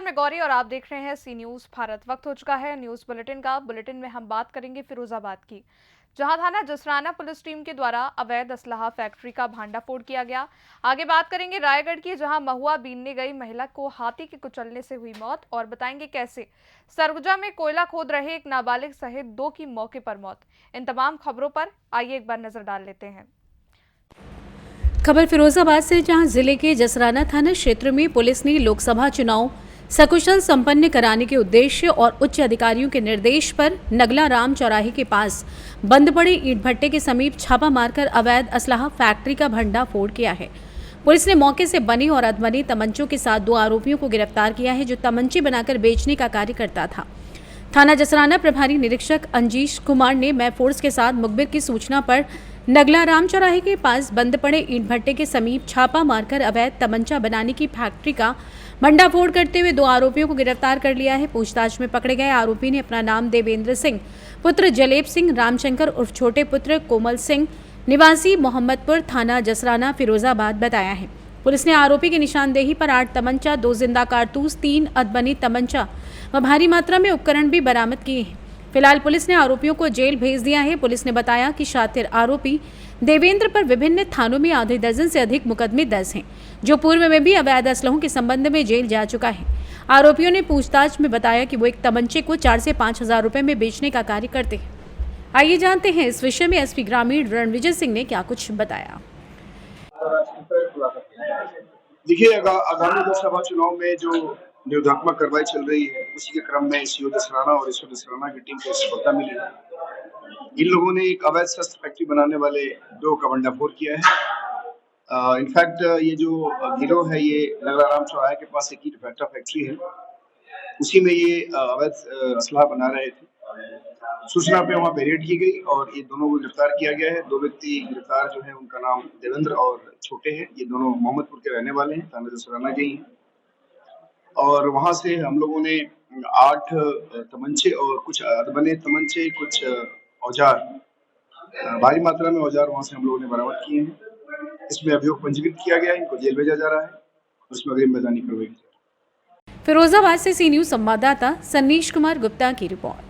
मैं गौरी और आप देख रहे हैं सी न्यूज भारत। वक्त हो चुका है न्यूज बुलेटिन का। बुलेटिन में हम बात करेंगे फिरोजाबाद की, जहां थाना जसराना पुलिस टीम के द्वारा अवैध असलाहा फैक्ट्री का भांडाफोड़ किया गया। आगे बात करेंगे रायगढ़ की, जहां महुआ बीनने गई महिला को हाथी के कुचलने से हुई मौत, और बताएंगे कैसे सरगुजा में कोयला खोद रहे एक नाबालिग सहित 2 की मौके पर मौत। इन तमाम खबरों पर आइए एक बार नजर डाल लेते हैं। खबर फिरोजाबाद से, जहां जिले के जसराना थाना क्षेत्र में पुलिस ने लोकसभा चुनाव सकुशल संपन्न कराने के उद्देश्य और उच्च अधिकारियों के निर्देश पर नगला राम चौराहे के पास बंद पड़े ईंट भट्टे के समीप छापा मारकर अवैध असलाहा फैक्ट्री का भंडाफोड़ किया है। पुलिस ने मौके से बने और अधबने तमंचों के साथ 2 आरोपियों को गिरफ्तार किया है, जो तमंचे बनाकर बेचने का कार्य करता था। थाना जसराना प्रभारी निरीक्षक अंजीश कुमार ने मैं फोर्स के साथ मुखबिर की सूचना पर नगला राम चौराहे के पास बंद पड़े ईंट भट्टे के समीप छापा मारकर अवैध तमंचा बनाने की फैक्ट्री का भंडाफोड़ करते हुए 2 आरोपियों को गिरफ्तार कर लिया है। पूछताछ में पकड़े गए आरोपी ने अपना नाम देवेंद्र सिंह पुत्र जलेब सिंह रामशंकर उर्फ छोटे पुत्र कोमल सिंह निवासी मोहम्मदपुर थाना जसराना फिरोजाबाद बताया है। पुलिस ने आरोपी की निशानदेही पर 8 तमंचा, 2 जिंदा कारतूस, 3 अधबनी तमंचा व भारी मात्रा में उपकरण भी बरामद किए हैं। फिलहाल पुलिस ने आरोपियों को जेल भेज दिया है। पुलिस ने बताया कि शातिर आरोपी देवेंद्र पर विभिन्न थानों में आधे दर्जन से अधिक मुकदमे दर्ज हैं, जो पूर्व में भी अवैध असलहों के संबंध में जेल जा चुका है। आरोपियों ने पूछताछ में बताया कि वो एक तमंचे को 4 से 5 हजार रुपए में बेचने का कार्य करते हैं। आइए जानते हैं इस विषय में एसपी ग्रामीण रणविजय सिंह ने क्या कुछ बताया। देखिए, आगामी लोकसभा चुनाव में जो निरोधात्मक कार्रवाई चल रही है, उसी के क्रम में सीओ जसराना और एसओ जसराना की टीम को सफलता मिली है। इन लोगों ने एक अवैध शस्त्र फैक्ट्री बनाने वाले 2 का भंडाफोड़ किया है। इनफैक्ट ये जो गिरोह है, ये नगला राम चौराहे के पास एक ईंट भट्टा फैक्ट्री है, उसी में ये अवैध असलाह बना रहे थे। सूचना पे वहाँ पे रेड की गई और ये दोनों को गिरफ्तार किया गया है। 2 व्यक्ति गिरफ्तार जो है, उनका नाम देवेंद्र और छोटे हैं। ये दोनों मोहम्मदपुर के रहने वाले हैं, थाना जसराना के ही हैं। और वहां से हम लोगों ने 8 तमंचे और कुछ अधबने तमंचे, कुछ औजार, भारी मात्रा में औजार वहां से हम लोगों ने बरामद किए हैं। इसमें अभियोग पंजीकृत किया गया है, इनको जेल भेजा जा रहा है, उसमें अग्रिम मैदानी कार्रवाई की। फिरोजाबाद से सी न्यूज संवाददाता सन्नीश कुमार गुप्ता की रिपोर्ट।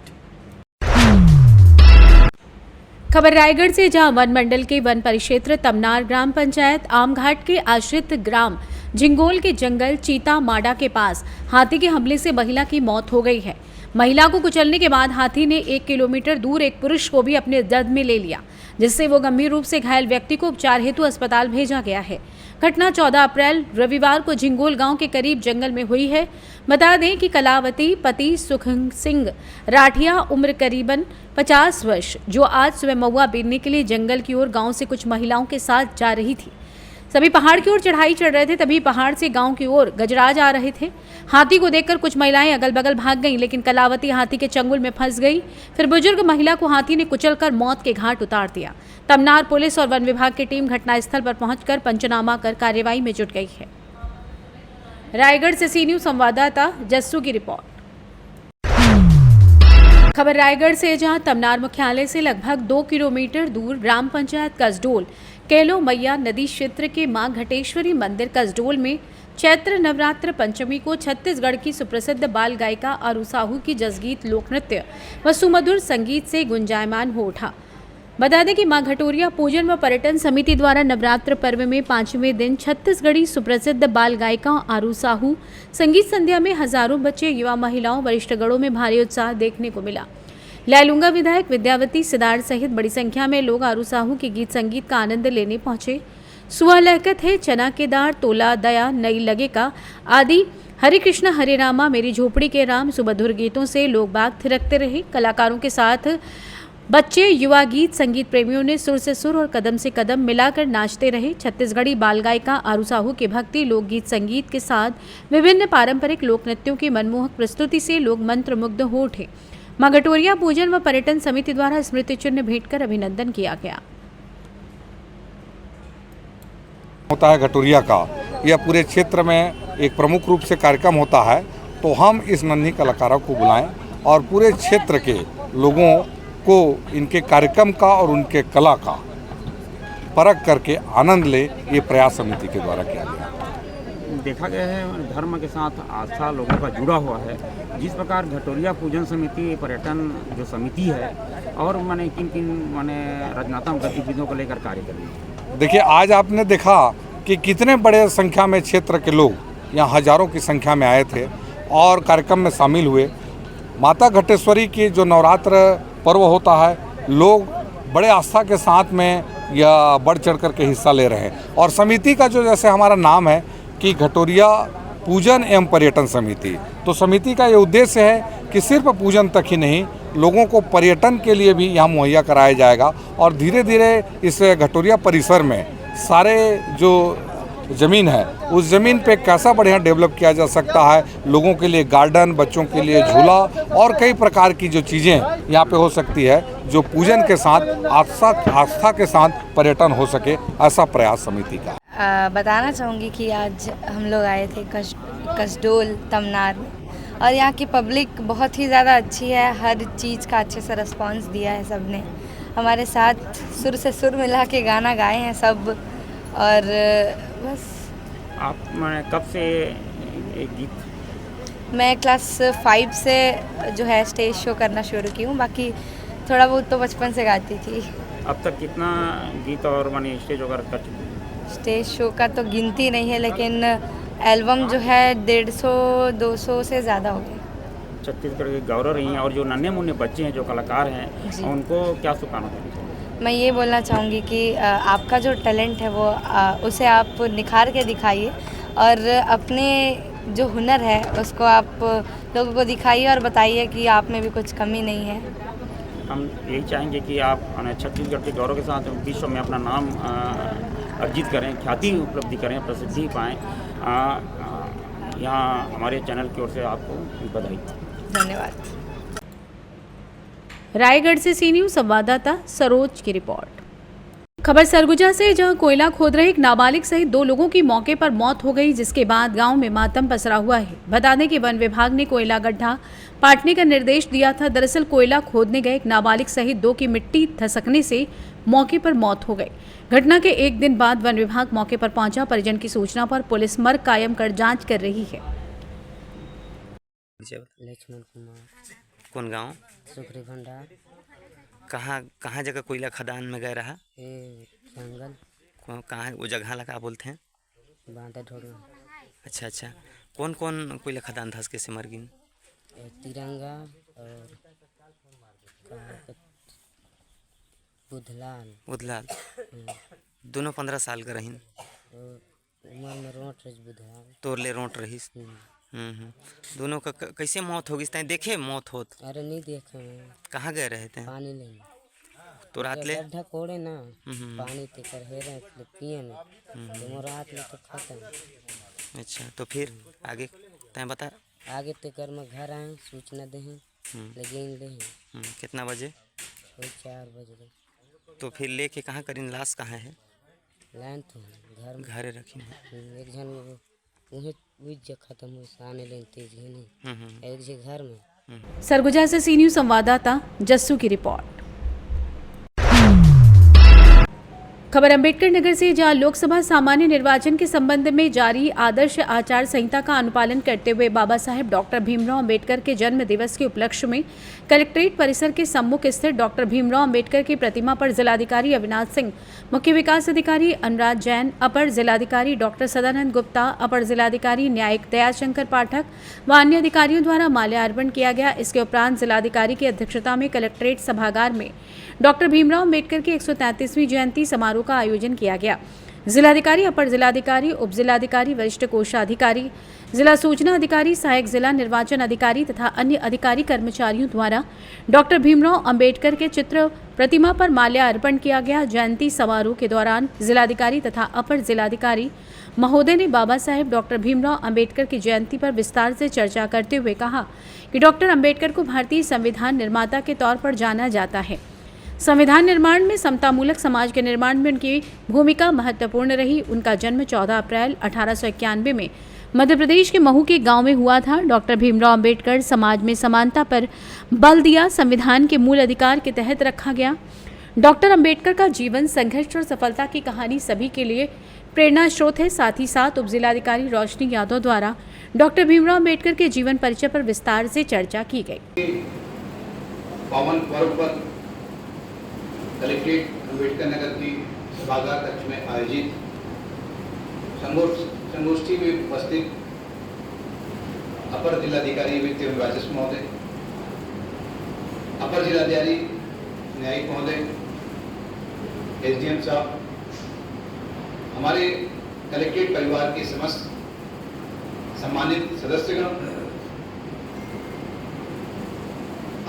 खबर रायगढ़ से, जहां वन मंडल के वन परिक्षेत्र तमनार ग्राम पंचायत आमघाट के आश्रित ग्राम झिंगोल के जंगल चीता माडा के पास हाथी के हमले से महिला की मौत हो गई है। महिला को कुचलने के बाद हाथी ने 1 किलोमीटर दूर एक पुरुष को भी अपने जद में ले लिया, जिससे वो गंभीर रूप से घायल व्यक्ति को उपचार हेतु अस्पताल भेजा गया है। घटना 14 अप्रैल रविवार को झिंगोल गांव के करीब जंगल में हुई है। बता दें कि कलावती पति सुख सिंह राठिया उम्र करीबन 50 वर्ष, जो आज सुबह महुआ बीनने के लिए जंगल की ओर गांव से कुछ महिलाओं के साथ जा रही थी। सभी पहाड़ की ओर चढ़ाई चढ़ रहे थे, तभी पहाड़ से गांव की ओर गजराज आ रहे थे। हाथी को देखकर कुछ महिलाएं अगल बगल भाग गईं, लेकिन कलावती हाथी के चंगुल में फंस गई। फिर बुजुर्ग महिला को हाथी ने कुचलकर मौत के घाट उतार दिया। तमनार पुलिस और वन विभाग की टीम घटनास्थल पर पहुंचकर पंचनामा कर कार्रवाई में जुट गई है। रायगढ़ से सी न्यूज संवाददाता जस्सू की रिपोर्ट। खबर रायगढ़ से, जहां तमनार मुख्यालय से लगभग 2 किलोमीटर दूर ग्राम पंचायत कसडोल केलो मैया नदी क्षेत्र के मां घटेश्वरी मंदिर कसडोल में चैत्र नवरात्र पंचमी को छत्तीसगढ़ की सुप्रसिद्ध बाल गायिका आरू साहू की जसगीत लोक नृत्य व सुमधुर संगीत से गुंजायमान हो उठा। बता दें कि मां घटोरिया पूजन व पर्यटन समिति द्वारा नवरात्र पर्व में 5वें दिन छत्तीसगढ़ी सुप्रसिद्ध बाल गायिका आरू साहू संगीत संध्या में हजारों बच्चे, युवा, महिलाओं, वरिष्ठ गणों में भारी उत्साह देखने को मिला। लैलूंगा विधायक विद्यावती सिदार सहित बड़ी संख्या में लोग आरू साहू के गीत संगीत का आनंद लेने पहुंचे। सुहा लहकत है, चना के दार, तोला दया नई लगे का आदि हरे कृष्ण हरे रामा, मेरी झोपड़ी के राम सुमधुर गीतों से लोग बाग थिरकते रहे। कलाकारों के साथ बच्चे, युवा, गीत संगीत प्रेमियों ने सुर से सुर और कदम से कदम मिलाकर नाचते रहे। छत्तीसगढ़ी बाल गायिका आरू साहू के भक्ति लोकगीत संगीत के साथ विभिन्न पारंपरिक लोक नृत्यों की मनमोहक प्रस्तुति से लोग मंत्रमुग्ध हो उठे। मां घटोरिया पूजन व पर्यटन समिति द्वारा स्मृति चिन्ह भेंट कर अभिनंदन किया गया। होता है घटोरिया का, यह पूरे क्षेत्र में एक प्रमुख रूप से कार्यक्रम होता है, तो हम इस नन्ही कलाकारों को बुलाएं और पूरे क्षेत्र के लोगों को इनके कार्यक्रम का और उनके कला का परख करके आनंद ले, ये प्रयास समिति के द्वारा किया गया। देखा गया है धर्म के साथ आस्था लोगों का जुड़ा हुआ है। जिस प्रकार घटोरिया पूजन समिति पर्यटन जो समिति है और माने किन किन माने रचनात्मक गतिविधियों को लेकर कार्य कर रही है। देखिए, आज आपने देखा कि कितने बड़े संख्या में क्षेत्र के लोग यहाँ हजारों की संख्या में आए थे और कार्यक्रम में शामिल हुए। माता घटेश्वरी की जो नवरात्र पर्व होता है, लोग बड़े आस्था के साथ में या बढ़ चढ़ कर के हिस्सा ले रहे हैं। और समिति का जो जैसे हमारा नाम है कि घटोरिया पूजन एवं पर्यटन समिति, तो समिति का ये उद्देश्य है कि सिर्फ पूजन तक ही नहीं, लोगों को पर्यटन के लिए भी यहाँ मुहैया कराया जाएगा। और धीरे धीरे इस घटोरिया परिसर में सारे जो ज़मीन है उस ज़मीन पे कैसा बढ़िया डेवलप किया जा सकता है, लोगों के लिए गार्डन, बच्चों के लिए झूला और कई प्रकार की जो चीज़ें यहाँ पे हो सकती है, जो पूजन के साथ आस्था के साथ पर्यटन हो सके, ऐसा प्रयास समिति का। बताना चाहूँगी कि आज हम लोग आए थे कसडोल तमनार में और यहाँ की पब्लिक बहुत ही ज़्यादा अच्छी है। हर चीज़ का अच्छे से रिस्पांस दिया है सबने। हमारे साथ सुर से सुर मिला के गाना गाए हैं सब। और बस। आप मैं कब से एक गीत? मैं क्लास 5 से जो है स्टेज शो करना शुरू की हूँ। बाकी थोड़ा बहुत तो बचपन से गाती थी। अब तक कितना गीत और माने स्टेज वगैरह कर चुकी हैं? स्टेज शो का तो गिनती नहीं है, लेकिन एल्बम जो है 150-200 से ज़्यादा हो गए। छत्तीसगढ़ के गौरव रही हैं और जो नन्हे मुन्ने बच्चे हैं जो कलाकार हैं, उनको क्या शुभकामना देना चाहिए? मैं ये बोलना चाहूँगी कि आपका जो टैलेंट है वो उसे आप निखार के दिखाइए और अपने जो हुनर है उसको आप लोगों को दिखाइए और बताइए कि आप में भी कुछ कमी नहीं है। हम यही चाहेंगे कि आप छत्तीसगढ़ के गौरव के साथ विश्व में अपना नाम अर्जित करें, ख्याति उपलब्धि करें, प्रसिद्धि पाएँ। यहाँ हमारे चैनल की ओर से आपको बधाई। धन्यवाद। रायगढ़ से सी न्यूज़ संवाददाता सरोज की रिपोर्ट। खबर सरगुजा से, जहां कोयला खोद रहे एक नाबालिग सहित 2 लोगों की मौके पर मौत हो गई, जिसके बाद गांव में मातम पसरा हुआ है। बता दें कि वन विभाग ने कोयला गड्ढा पाटने का निर्देश दिया था। दरअसल कोयला खोदने गए एक नाबालिग सहित 2 की मिट्टी धसकने से मौके पर मौत हो गई। घटना के 1 दिन बाद वन विभाग मौके पर पहुंचा। परिजन की सूचना पर पुलिस मर्ग कायम कर जाँच कर रही है। लक्ष्मण कुमार। कौन गांव? सुखरी भंडार। कहाँ जगह कोयला खदान में गए रहा? जंगल। कहाँ वो जगह लगा बोलते हैं? बांधा ढोड़ना। अच्छा। कौन कौन कोयला खदान धस के से मर गई? तिरंगा और बुधलाल। दोनों 15 साल का रहीन। उम्र में रोट रही बुधलाल। तोरले रोट रहीस। दोनों का कैसे मौत होगी? तैं देखे मौत होत? अरे नहीं देखे। कहाँ गए रहे थे? पानी लेने। तो रात ले गड्ढा कोड़े ना, पानी ते कर हे रहे पिए ना, तो रात में तो खत्म। अच्छा, तो फिर आगे तैं बता? आगे ते कर में घर आए, सूचना दे लेकिन ले कितना बजे? 4 बजे। तो फिर लेके कहाँ करीन? लाश कहाँ है? लाइन तो घर में घरे रखी एक जन उहे खत्म हो आने लेन तेज नहीं एक जे घर में। सरगुजा से सी न्यूज़ संवाददाता जस्सू की रिपोर्ट। खबर अंबेडकर नगर से, जहां लोकसभा सामान्य निर्वाचन के संबंध में जारी आदर्श आचार संहिता का अनुपालन करते हुए बाबा साहेब डॉक्टर भीमराव अंबेडकर के जन्म दिवस के उपलक्ष्य में कलेक्ट्रेट परिसर के सम्मुख स्थित डॉक्टर भीमराव अंबेडकर की प्रतिमा पर जिलाधिकारी अविनाश सिंह, मुख्य विकास अधिकारी अनुराग जैन, अपर जिलाधिकारी डॉक्टर सदानंद गुप्ता, अपर जिलाधिकारी न्यायिक दयाशंकर पाठक व अन्य अधिकारियों द्वारा माल्यार्पण किया गया। इसके उपरांत जिलाधिकारी की अध्यक्षता में कलेक्ट्रेट सभागार में डॉक्टर भीमराव अंबेडकर की 133वीं जयंती समारोह का आयोजन किया गया। जिलाधिकारी, अपर जिलाधिकारी, उप जिलाधिकारी, वरिष्ठ कोषाधिकारी, जिला सूचना अधिकारी, सहायक जिला निर्वाचन अधिकारी तथा अन्य अधिकारी कर्मचारियों द्वारा डॉक्टर भीमराव अंबेडकर के चित्र प्रतिमा पर माल्यार्पण किया गया। जयंती समारोह के दौरान जिलाधिकारी तथा अपर जिलाधिकारी महोदय ने बाबा साहेब डॉक्टर भीमराव अंबेडकर की जयंती पर विस्तार से चर्चा करते हुए कहा कि डॉक्टर अंबेडकर को भारतीय संविधान निर्माता के तौर पर जाना जाता है। संविधान निर्माण में समतामूलक समाज के निर्माण में उनकी भूमिका महत्वपूर्ण रही। उनका जन्म 14 अप्रैल 1891 में मध्य प्रदेश के महू के गांव में हुआ था। डॉक्टर भीमराव अंबेडकर समाज में समानता पर बल दिया, संविधान के मूल अधिकार के तहत रखा गया। डॉक्टर अंबेडकर का जीवन, संघर्ष और सफलता की कहानी सभी के लिए प्रेरणा स्रोत है। साथ ही साथ उप जिलाधिकारी रोशनी यादव द्वारा डॉक्टर भीमराव अम्बेडकर के जीवन परिचय पर विस्तार से चर्चा की गई। पावन पर्व पर कलेक्ट्रेट अम्बेडकर नगर की सभागार कक्ष में आयोजित संगोष्ठी में उपस्थित अपर जिलाधिकारी वित्त एवं राजस्व महोदय, अपर जिलाधिकारी न्यायिक महोदय, एसडीएम साहब, हमारे कलेक्ट्रेट परिवार के समस्त सम्मानित सदस्यगण,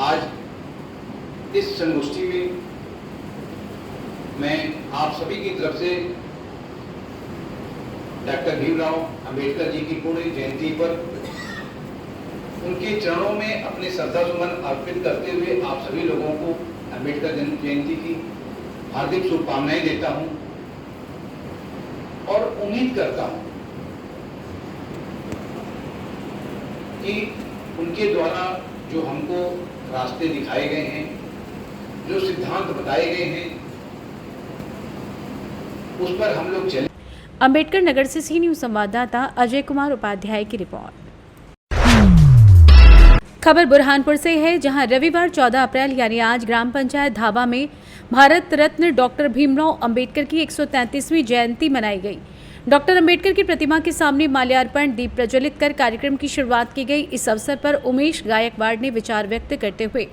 आज इस संगोष्ठी में मैं आप सभी की तरफ से डॉक्टर भीमराव अंबेडकर जी की पूर्ण जयंती पर उनके चरणों में अपने श्रद्धासुमन अर्पित करते हुए आप सभी लोगों को अंबेडकर जयंती की हार्दिक शुभकामनाएं देता हूं और उम्मीद करता हूं कि उनके द्वारा जो हमको रास्ते दिखाए गए हैं, जो सिद्धांत बताए गए हैं, उस पर हम लोग चले। अम्बेडकर नगर से सी न्यूज संवाददाता अजय कुमार उपाध्याय की रिपोर्ट। खबर बुरहानपुर से है, जहां रविवार 14 अप्रैल यानी आज ग्राम पंचायत धाबा में भारत रत्न डॉक्टर भीमराव अंबेडकर की 133वीं जयंती मनाई गई। डॉक्टर अंबेडकर की प्रतिमा के सामने माल्यार्पण, दीप प्रज्वलित कर कार्यक्रम की शुरुआत की गई। इस अवसर पर उमेश गायकवाड़ ने विचार व्यक्त करते हुए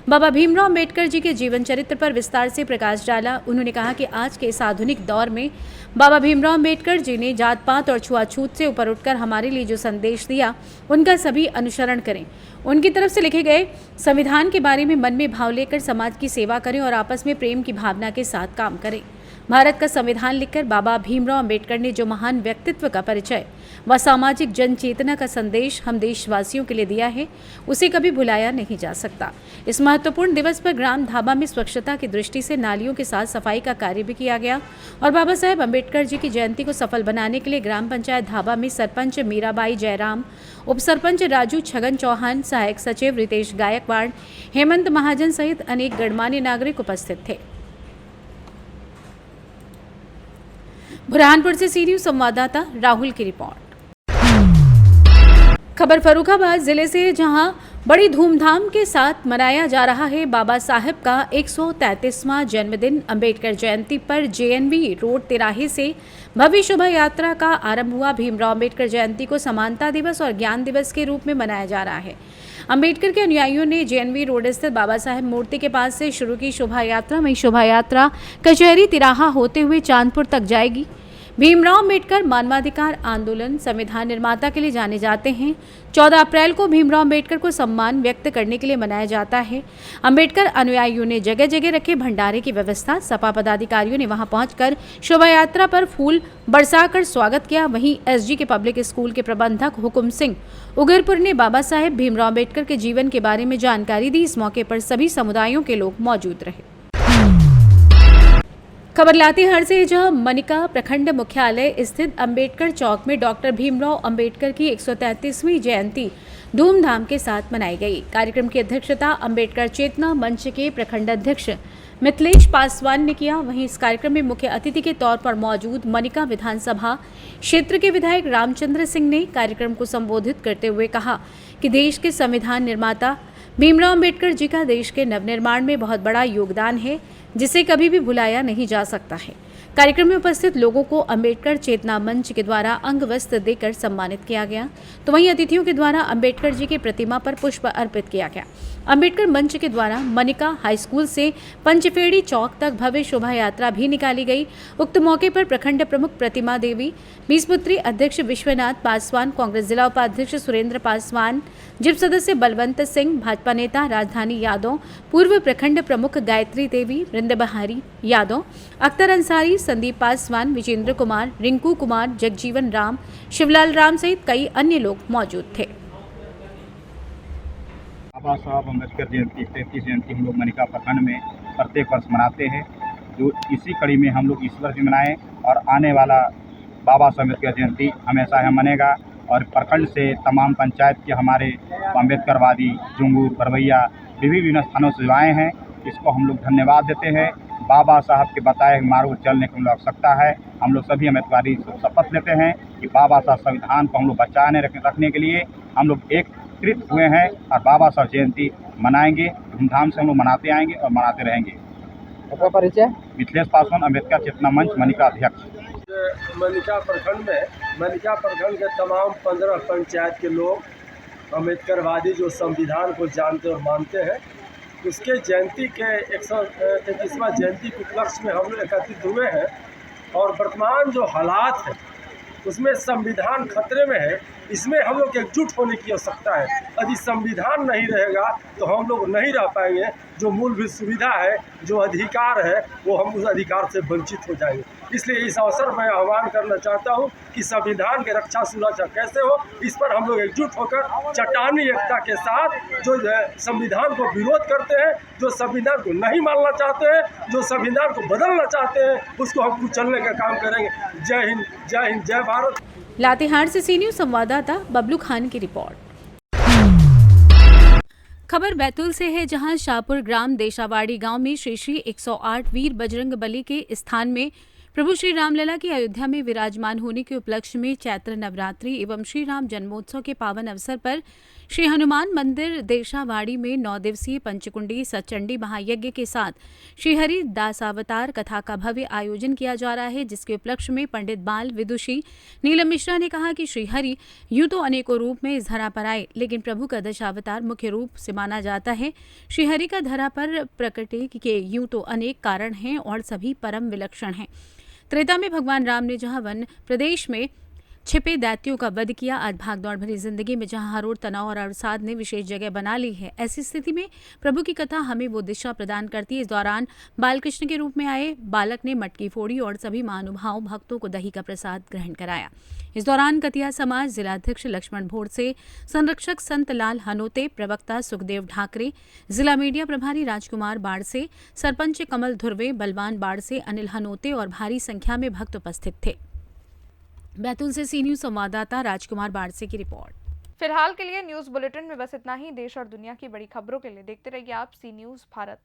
बाबा भीमराव अंबेडकर जी के जीवन चरित्र पर विस्तार से प्रकाश डाला। उन्होंने कहा कि आज के इस आधुनिक दौर में बाबा भीमराव अंबेडकर जी ने जात पात और छुआछूत से ऊपर उठकर हमारे लिए जो संदेश दिया, उनका सभी अनुसरण करें। उनकी तरफ से लिखे गए संविधान के बारे में मन में भाव लेकर समाज की सेवा करें और आपस में प्रेम की भावना के साथ काम करें। भारत का संविधान लिखकर बाबा भीमराव अंबेडकर ने जो महान व्यक्तित्व का परिचय व सामाजिक जन चेतना का संदेश हम देशवासियों के लिए दिया है, उसे कभी भुलाया नहीं जा सकता। इस महत्वपूर्ण दिवस पर ग्राम धाबा में स्वच्छता की दृष्टि से नालियों के साथ सफाई का कार्य भी किया गया और बाबा साहेब अंबेडकर जी की जयंती को सफल बनाने के लिए ग्राम पंचायत धाबा में सरपंच मीराबाई जयराम, उप सरपंच राजू छगन चौहान, सहायक सचिव रितेश गायकवाड़, हेमंत महाजन सहित अनेक गणमान्य नागरिक उपस्थित थे। बुरहानपुर से सी न्यूज संवाददाता राहुल की रिपोर्ट। खबर फर्रुखाबाद जिले से, जहां बड़ी धूमधाम के साथ मनाया जा रहा है बाबा साहेब का 133वां जन्मदिन। अंबेडकर जयंती पर जेएनवी रोड तिराहे से भव्य शोभा यात्रा का आरंभ हुआ। भीमराव अंबेडकर जयंती को समानता दिवस और ज्ञान दिवस के रूप में मनाया जा रहा है। अंबेडकर के अनुयायियों ने जेएनवी रोड स्थित बाबा साहेब मूर्ति के पास से शुरू की शोभा यात्रा में शोभा यात्रा कचहरी तिराहा होते हुए चांदपुर तक जाएगी। भीमराव अंबेडकर मानवाधिकार आंदोलन संविधान निर्माता के लिए जाने जाते हैं। 14 अप्रैल को भीमराव अंबेडकर को सम्मान व्यक्त करने के लिए मनाया जाता है। अंबेडकर अनुयायियों ने जगह जगह रखे भंडारे की व्यवस्था। सपा पदाधिकारियों ने वहां पहुंचकर शोभा यात्रा पर फूल बरसाकर स्वागत किया। वहीं एसजी के पब्लिक स्कूल के प्रबंधक हुकुम सिंह उगरपुर ने बाबा साहेब भीमराव अंबेडकर के जीवन के बारे में जानकारी दी। इस मौके पर सभी समुदायों के लोग मौजूद रहे। खबर लातेहार से, जहां मनिका प्रखंड मुख्यालय स्थित अंबेडकर चौक में डॉक्टर भीमराव अंबेडकर की 133वीं जयंती धूमधाम के साथ मनाई गई। कार्यक्रम की अध्यक्षता अंबेडकर चेतना मंच के प्रखंड अध्यक्ष मिथिलेश पासवान ने किया। वहीं इस कार्यक्रम में मुख्य अतिथि के तौर पर मौजूद मनिका विधानसभा क्षेत्र के विधायक रामचंद्र सिंह ने कार्यक्रम को संबोधित करते हुए कहा कि देश के संविधान निर्माता भीमराव अंबेडकर जी का देश के नवनिर्माण में बहुत बड़ा योगदान है, जिसे कभी भी भुलाया नहीं जा सकता है। कार्यक्रम में उपस्थित लोगों को अंबेडकर चेतना मंच के द्वारा अंग वस्त्र देकर सम्मानित किया गया, तो वहीं अतिथियों के द्वारा अंबेडकर जी की प्रतिमा पर पुष्प अर्पित किया गया। अंबेडकर मंच के द्वारा मनिका हाई स्कूल से पंचफेड़ी चौक तक भव्य शोभा यात्रा भी निकाली गई। उक्त मौके पर प्रखंड प्रमुख प्रतिमा देवी, बीसपुत्री अध्यक्ष विश्वनाथ पासवान, कांग्रेस जिला उपाध्यक्ष सुरेंद्र पासवान, जिप सदस्य बलवंत सिंह, भाजपा नेता राजधानी यादव, पूर्व प्रखंड प्रमुख गायत्री देवी, वृंदबहारी यादव, अख्तर अंसारी, संदीप पासवान, विजेंद्र कुमार, रिंकू कुमार, जगजीवन राम, शिवलाल राम सहित कई अन्य लोग मौजूद थे। बाबा साहब अम्बेडकर जयंती 33 जयंती हम लोग मनिका प्रखंड में प्रत्येक वर्ष मनाते हैं, जो इसी कड़ी में हम लोग इस वर्ष भी मनाएं और आने वाला बाबा साहब अम्बेडकर जयंती हमेशा यह मनेगा। और प्रखंड से तमाम पंचायत के हमारे अम्बेडकरवादी जुंगूर परवैया विभिन्न स्थानों से आए हैं, इसको हम लोग धन्यवाद देते हैं। बाबा साहब के बताए मार्ग पर चलने की हम लोग आवश्यकता है। हम लोग सभी अम्बेडकरी शपथ लेते हैं कि बाबा साहब संविधान को हम लोग बचाने रखने के लिए हम लोग एकत्रित हुए हैं और बाबा साहब जयंती मनाएंगे, धूमधाम से हम लोग मनाते आएंगे और मनाते रहेंगे। आपका परिचय? मिथिलेश पासवान, अम्बेडकर चेतना मंच मनिका अध्यक्ष। मनिका प्रखंड के तमाम 15 पंचायत के लोग अम्बेडकरवादी जो संविधान को जानते और मानते हैं, उसके जयंती के 133वां जयंती के उपलक्ष्य में हम लोग एकत्रित हुए हैं। और वर्तमान जो हालात है उसमें संविधान खतरे में है, इसमें हम लोग एकजुट होने की आवश्यकता है। यदि संविधान नहीं रहेगा तो हम लोग नहीं रह पाएंगे। जो मूलभूत सुविधा है, जो अधिकार है, वो हम उस अधिकार से वंचित हो जाएंगे। इसलिए इस अवसर में आह्वान करना चाहता हूँ कि संविधान की रक्षा सुरक्षा कैसे हो, इस पर हम लोग एकजुट होकर चट्टानी एकता के साथ जो संविधान को विरोध करते हैं, जो संविधान को नहीं मानना चाहते हैं, जो संविधान को बदलना चाहते हैं, उसको हम कुचलने का काम करेंगे। जय हिंद, जय हिंद, जय भारत। लातेहार से सी न्यूज़ संवाददाता बबलू खान की रिपोर्ट। खबर बैतूल से है, जहां शाहपुर ग्राम देशावाड़ी गांव में श्री श्री 108 वीर बजरंग बली के स्थान में प्रभु श्री रामलला की अयोध्या में विराजमान होने के उपलक्ष्य में चैत्र नवरात्रि एवं श्री राम जन्मोत्सव के पावन अवसर पर श्री हनुमान मंदिर देशावाड़ी में 9 दिवसीय पंचकुंडी सचंडी महायज्ञ के साथ श्रीहरि दासावतार कथा का भव्य आयोजन किया जा रहा है, जिसके उपलक्ष्य में पंडित बाल विदुषी नीलम मिश्रा ने कहा कि श्रीहरि यूं तो अनेकों रूप में इस धरा पर आए, लेकिन प्रभु का दशावतार मुख्य रूप से माना जाता है। श्रीहरि का धरा पर प्रकटे के यूं तो अनेक कारण हैं और सभी परम विलक्षण हैं। त्रेता में भगवान राम ने जहां वन प्रदेश में छिपे दैत्यों का वध किया, आज भागदौड़ भरी जिंदगी में जहां हर ओर तनाव और अवसाद ने विशेष जगह बना ली है, ऐसी स्थिति में प्रभु की कथा हमें वो दिशा प्रदान करती है। इस दौरान बालकृष्ण के रूप में आए बालक ने मटकी फोड़ी और सभी महानुभाव भक्तों को दही का प्रसाद ग्रहण कराया। इस दौरान कतिया समाज जिलाध्यक्ष लक्ष्मण भोड़ से संरक्षक संत लाल हनोते, प्रवक्ता सुखदेव ढाकरे, जिला मीडिया प्रभारी राजकुमार बाड़से, सरपंच कमल धुर्वे, बलवान बाड़से, अनिल हनोते और भारी संख्या में भक्त उपस्थित थे। बैतूल से सी न्यूज़ संवाददाता राजकुमार बाड़से की रिपोर्ट। फिलहाल के लिए न्यूज़ बुलेटिन में बस इतना ही। देश और दुनिया की बड़ी खबरों के लिए देखते रहिए आप सी न्यूज़ भारत।